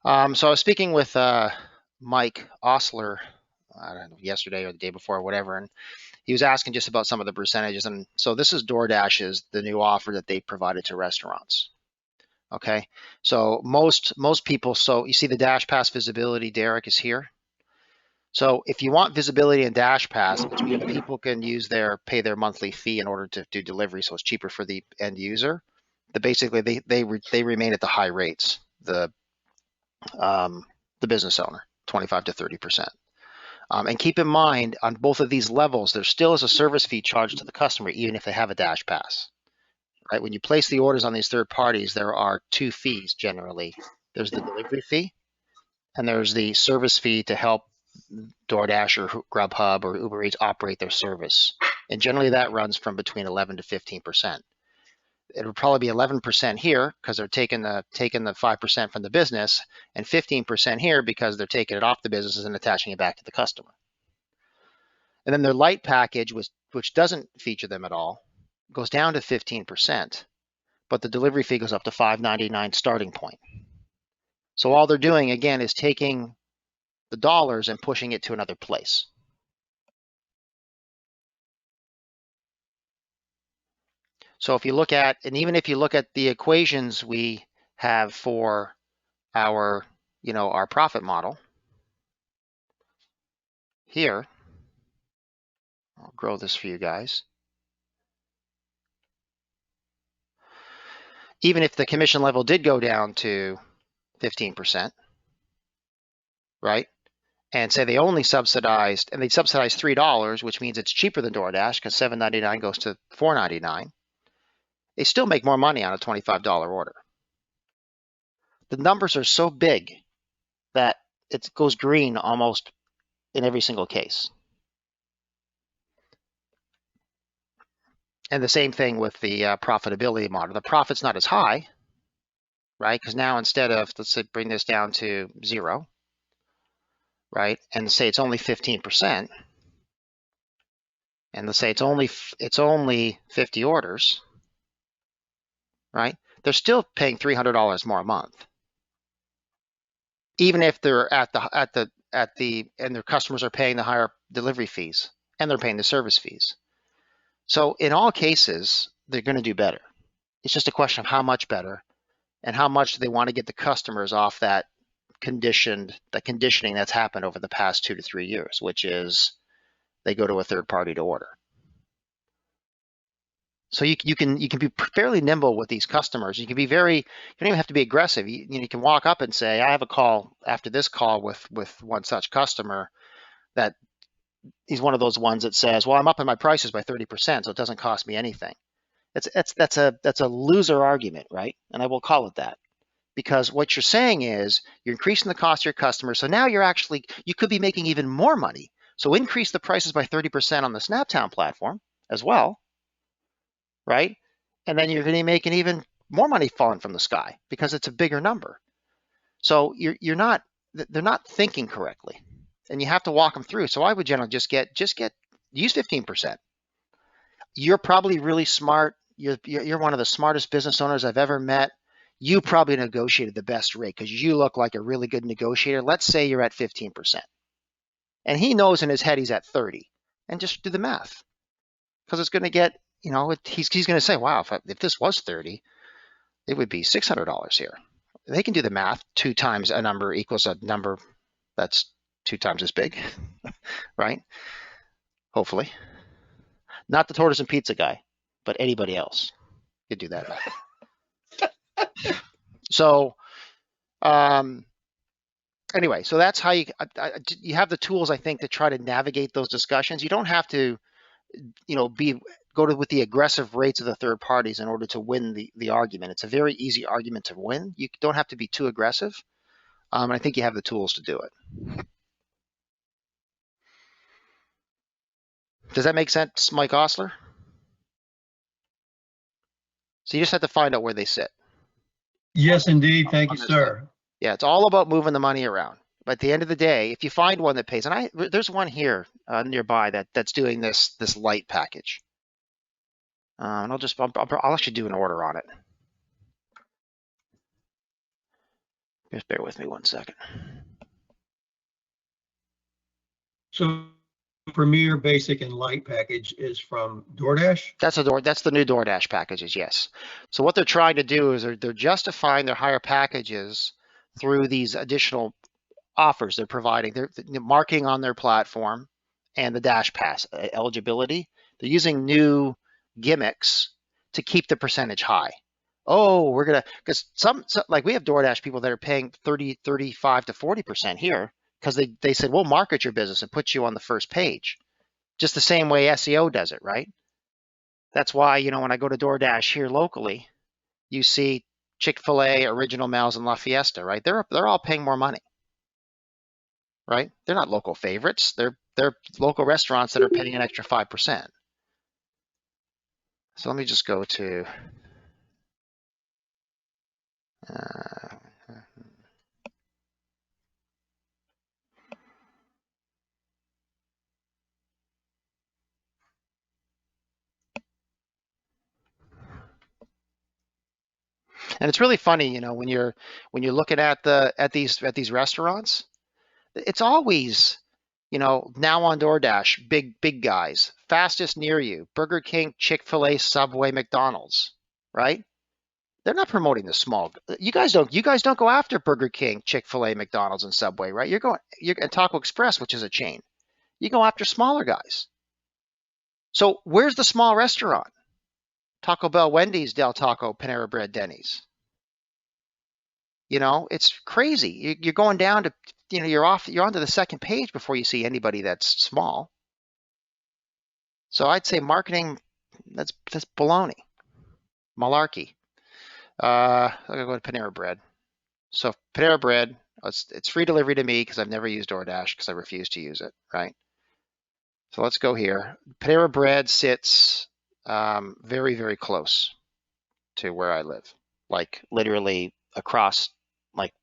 So I was speaking with Mike Osler, I don't know, yesterday or the day before or whatever, and he was asking just about some of the percentages. And so this is DoorDash's the new offer that they provided to restaurants. Okay, so most people, so you see the Dash Pass visibility, Derek, is here. So if you want visibility in Dash Pass, which means people can pay their monthly fee in order to do delivery, so it's cheaper for the end user. Basically they remain at the high rates. Um, the business owner, 25 to 30%. And keep in mind, on both of these levels, there still is a service fee charged to the customer, even if they have a Dash Pass. Right? When you place the orders on these third parties, there are two fees generally. There's the delivery fee, and there's the service fee to help DoorDash or Grubhub or Uber Eats operate their service. And generally, that runs from between 11 to 15%. It would probably be 11% here because they're taking the 5% from the business, and 15% here because they're taking it off the businesses and attaching it back to the customer. And then their light package, which doesn't feature them at all, goes down to 15%, but the delivery fee goes up to $5.99 starting point. So all they're doing again is taking the dollars and pushing it to another place. So if you look at, and even if you look at the equations we have for our, our profit model here, I'll grow this for you guys. Even if the commission level did go down to 15%, right? And say they only subsidized, and they subsidized $3, which means it's cheaper than DoorDash because $7.99 goes to $4.99. They still make more money on a $25 order. The numbers are so big that it goes green almost in every single case. And the same thing with the profitability model. The profit's not as high, right? Because now instead of, let's say, bring this down to 0, right? And say it's only 15%, and let's say it's only 50 orders, right? They're still paying $300 more a month, even if they're at the and their customers are paying the higher delivery fees and they're paying the service fees. So in all cases, they're going to do better. It's just a question of how much better and how much they want to get the customers off that conditioning that's happened over the past 2 to 3 years, which is they go to a third party to order. So you can be fairly nimble with these customers. You can be you don't even have to be aggressive. You can walk up and say, I have a call after this call with one such customer that he's one of those ones that says, well, I'm upping my prices by 30%, so it doesn't cost me anything. That's a loser argument, right? And I will call it that. Because what you're saying is you're increasing the cost to your customers. So now you could be making even more money. So increase the prices by 30% on the Snaptown platform as well, right? And then you're going to be making even more money falling from the sky because it's a bigger number. So they're not thinking correctly, and you have to walk them through. So I would generally just use 15%. You're probably really smart. You're one of the smartest business owners I've ever met. You probably negotiated the best rate because you look like a really good negotiator. Let's say you're at 15%. And he knows in his head he's at 30. And just do the math. Because it's going to get, he's going to say, wow, if this was 30, it would be $600 here. They can do the math. 2 times a number equals a number that's 2 times as big, right? Hopefully. Not the tortoise and pizza guy, but anybody else could do that math. So, anyway, so that's how you have the tools, I think, to try to navigate those discussions. You don't have to, with the aggressive rates of the third parties in order to win the argument. It's a very easy argument to win. You don't have to be too aggressive. And I think you have the tools to do it. Does that make sense, Mike Osler? So you just have to find out where they sit. Yes, indeed. Thank you, sir. Yeah, it's all about moving the money around. But at the end of the day, if you find one that pays, and there's one here nearby that's doing this light package, and I'll actually do an order on it. Just bear with me 1 second. So Premier, Basic, and Light package is from DoorDash? That's the new DoorDash packages, yes. So what they're trying to do is they're justifying their higher packages through these additional offers they're providing. They're marketing on their platform and the Dash Pass eligibility. They're using new gimmicks to keep the percentage high. Oh, we're gonna, because like we have DoorDash people that are paying 30, 35 to 40% here because they said, we'll market your business and put you on the first page. Just the same way SEO does it, right? That's why, you know, when I go to DoorDash here locally, you see Chick-fil-A, Original Mills, and La Fiesta, right? They're all paying more money, right? They're not local favorites. They're local restaurants that are paying an extra 5%. So let me just go to and it's really funny, you know, when you're looking at these restaurants, it's always, you know, now on DoorDash, big guys, fastest near you, Burger King, Chick-fil-A, Subway, McDonald's, right? They're not promoting the small. You guys don't go after Burger King, Chick-fil-A, McDonald's, and Subway, right? You're and Taco Express, which is a chain. You go after smaller guys. So where's the small restaurant? Taco Bell, Wendy's, Del Taco, Panera Bread, Denny's. You know, it's crazy. You're going down to, you know, you're onto the second page before you see anybody that's small. So I'd say marketing, that's baloney, malarkey. I'm gonna go to Panera Bread. So Panera Bread, it's free delivery to me because I've never used DoorDash because I refuse to use it, right? So let's go here. Panera Bread sits very, very close to where I live, like literally across, like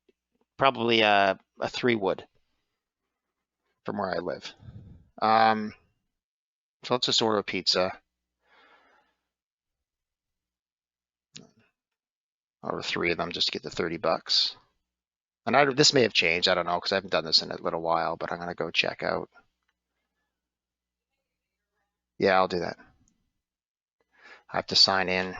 probably a 3-wood from where I live. So let's just order a pizza. Order 3 of them just to get the $30. And this may have changed. I don't know because I haven't done this in a little while, but I'm gonna go check out. Yeah, I'll do that. I have to sign in.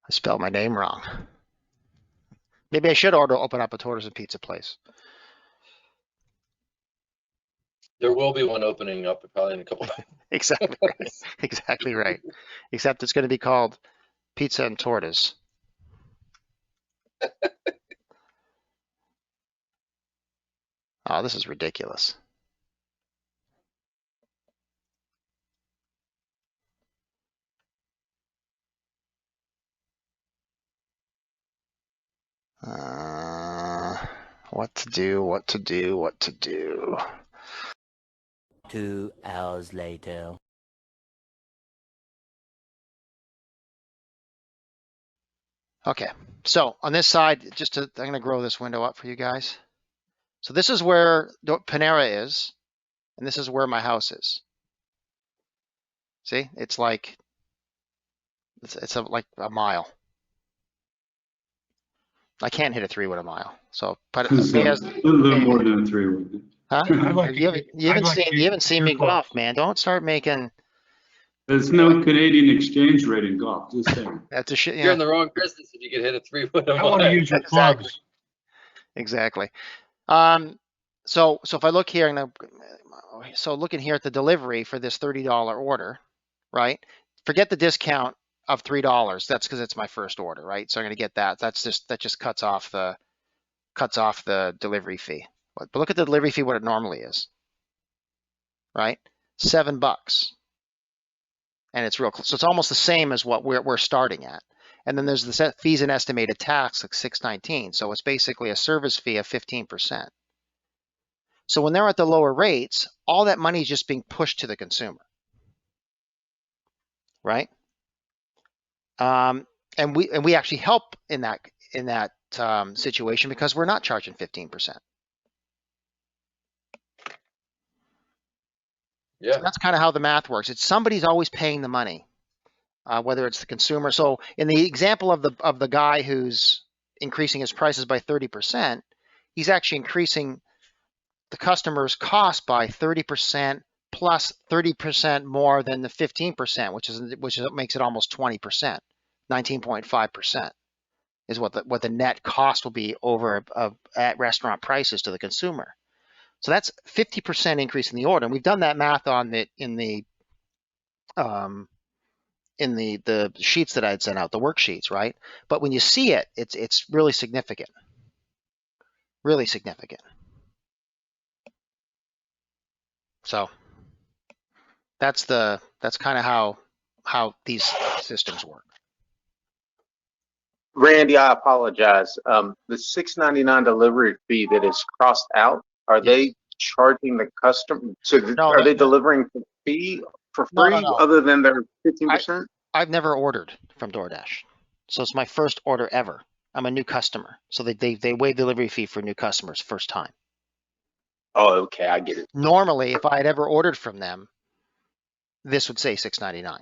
I spelled my name wrong. Maybe I should open up a Tortoise and Pizza place. There will be one opening up probably in a couple. Exactly right. Exactly right. Except it's going to be called Pizza and Tortoise. Oh, this is ridiculous. What to do, what to do, what to do. 2 hours later. Okay, so on this side, I'm going to grow this window up for you guys. So this is where Panera is, and this is where my house is. See, it's like like a mile. I can't hit a 3 with a mile. So, but A little more than a 3 would. Huh? Like You haven't seen me golf, man. Don't start making. There's no Canadian exchange rate in golf. Just saying. That's a shit. You're in the wrong business if you could hit a 3-wood. I want to use your clubs. Exactly. So if I look here, so looking here at the delivery for this $30 order, right? Forget the discount of $3. That's because it's my first order, right? So I'm going to get that. That just cuts off the delivery fee. But look at the delivery fee, what it normally is, right? $7. And it's real close. So it's almost the same as what we're starting at. And then there's the fees and estimated tax, like $6.19. So it's basically a service fee of 15%. So when they're at the lower rates, all that money is just being pushed to the consumer, right? And we actually help in that situation because we're not charging 15%. Yeah. So that's kind of how the math works. It's somebody's always paying the money, whether it's the consumer. So in the example of the guy who's increasing his prices by 30%, he's actually increasing the customer's cost by 30% plus 30% more than the 15%, which makes it almost 20%. 19.5% is what the net cost will be over at restaurant prices to the consumer. So that's 50% increase in the order, and we've done that math on it in the sheets that I'd sent out, the worksheets, right? But when you see it, it's really significant, really significant. So that's kind of how these systems work. Randy, I apologize. The $6.99 delivery fee that is crossed out, are they charging the customer? No, are they delivering the fee for free No. other than their 15%? I've never ordered from DoorDash, so it's my first order ever. I'm a new customer, so they waive delivery fee for new customers first time. Oh, okay, I get it. Normally, if I had ever ordered from them, this would say $6.99.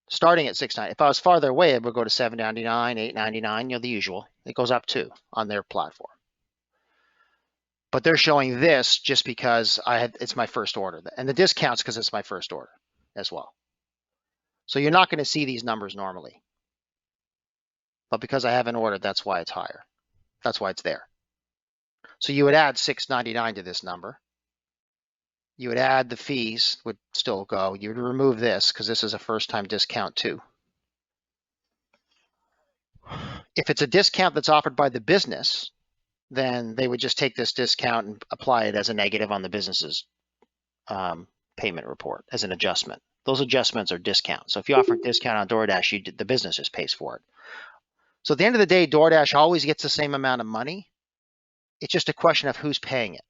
Starting at $6.99. If I was farther away, it would go to $7.99, $8.99, the usual. It goes up too on their platform. But they're showing this just because it's my first order, and the discounts because it's my first order as well. So you're not going to see these numbers normally. But because I haven't ordered, that's why it's higher. That's why it's there. So you would add $6.99 to this number. You would add the fees, would still go. You would remove this because this is a first-time discount too. If it's a discount that's offered by the business, then they would just take this discount and apply it as a negative on the business's payment report as an adjustment. Those adjustments are discounts. So if you offer a discount on DoorDash, the business just pays for it. So at the end of the day, DoorDash always gets the same amount of money. It's just a question of who's paying it.